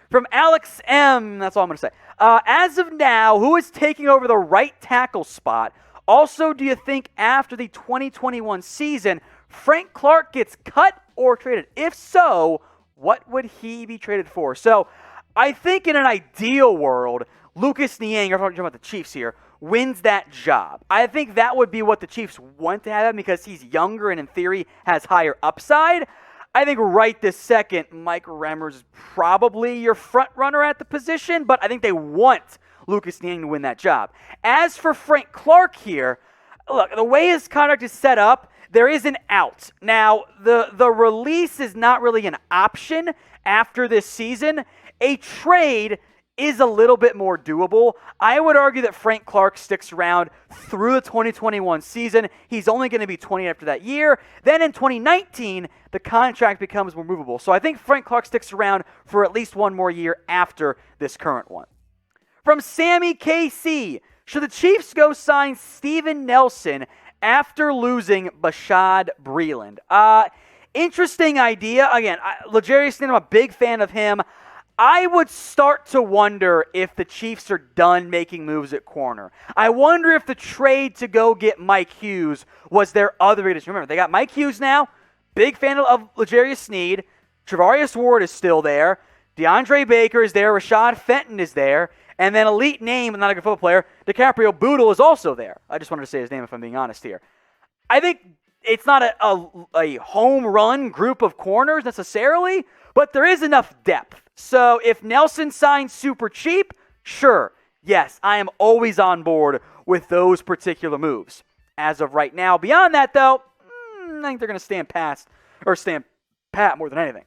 From Alex M., that's all I'm going to say. As of now, who is taking over the right tackle spot? Also, do you think after the 2021 season, Frank Clark gets cut or traded? If so, what would he be traded for? So, I think in an ideal world, Lucas Niang, I'm talking about the Chiefs here, wins that job. I think that would be what the Chiefs want to have him because he's younger and in theory has higher upside. I think right this second, Mike Remmers is probably your front runner at the position, but I think they want Lucas Niang to win that job. As for Frank Clark here, look, the way his contract is set up, there is an out. Now, the release is not really an option after this season. A trade is a little bit more doable. I would argue that Frank Clark sticks around through the 2021 season. He's only going to be 20 after that year. Then in 2019, the contract becomes more movable. So I think Frank Clark sticks around for at least one more year after this current one. From Sammy KC, should the Chiefs go sign Steven Nelson after losing Bashaud Breeland? Interesting idea. Again, L'Jarius Sneed, I'm a big fan of him. I would start to wonder if the Chiefs are done making moves at corner. I wonder if the trade to go get Mike Hughes was their other biggest. Remember, they got Mike Hughes now. Big fan of L'Jarius Sneed. Travarius Ward is still there. DeAndre Baker is there. Rashad Fenton is there. And then elite name, not a good football player, DiCaprio Bootle is also there. I just wanted to say his name if I'm being honest here. I think it's not a home run group of corners necessarily, but there is enough depth. So if Nelson signs super cheap, sure, yes, I am always on board with those particular moves. As of right now, beyond that though, I think they're going to stand pat more than anything.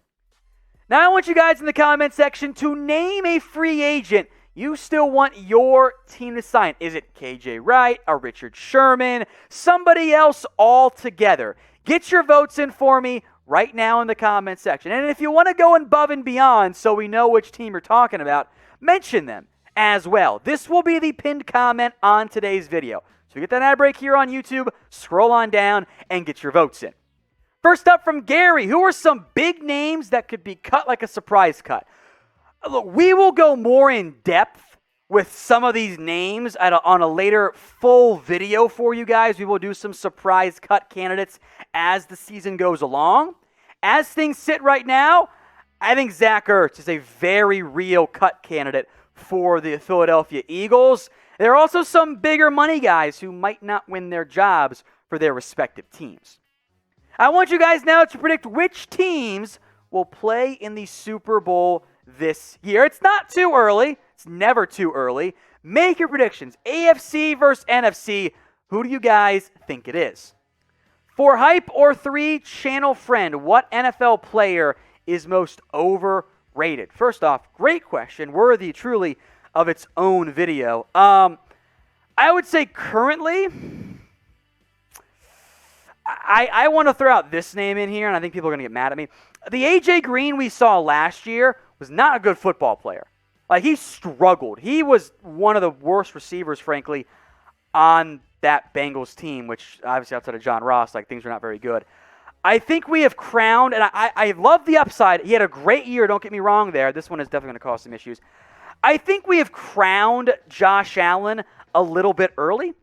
Now I want you guys in the comment section to name a free agent you still want your team to sign. Is it KJ Wright, a Richard Sherman, somebody else altogether? Get your votes in for me right now in the comment section. And if you want to go above and beyond so we know which team you're talking about, mention them as well. This will be the pinned comment on today's video. So get that ad break here on YouTube, scroll on down, and get your votes in. First up from Gary, who are some big names that could be cut like a surprise cut? Look, we will go more in depth with some of these names on a later full video for you guys. We will do some surprise cut candidates as the season goes along. As things sit right now, I think Zach Ertz is a very real cut candidate for the Philadelphia Eagles. There are also some bigger money guys who might not win their jobs for their respective teams. I want you guys now to predict which teams will play in the Super Bowl this year. It's not too early. It's never too early. Make your predictions. AFC versus NFC. Who do you guys think it is? For Hype or 3 channel friend, what NFL player is most overrated? First off, great question. Worthy truly of its own video. I would say currently, I want to throw out this name in here, and I think people are going to get mad at me. The A.J. Green we saw last year was not a good football player. Like, he struggled. He was one of the worst receivers, frankly, on that Bengals team, which obviously outside of John Ross, like, things were not very good. I think we have crowned, and I love the upside. He had a great year, don't get me wrong there. This one is definitely going to cause some issues. I think we have crowned Josh Allen a little bit early.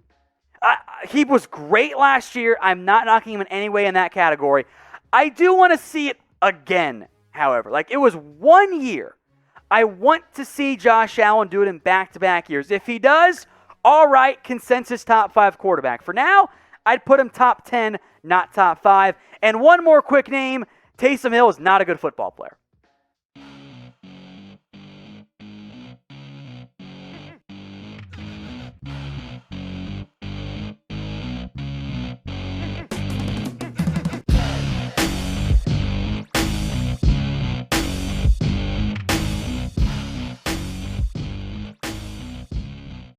He was great last year. I'm not knocking him in any way in that category. I do want to see it again, however. Like, it was 1 year. I want to see Josh Allen do it in back-to-back years. If he does, all right, consensus top 5 quarterback. For now, I'd put him top 10, not top 5. And one more quick name, Taysom Hill is not a good football player.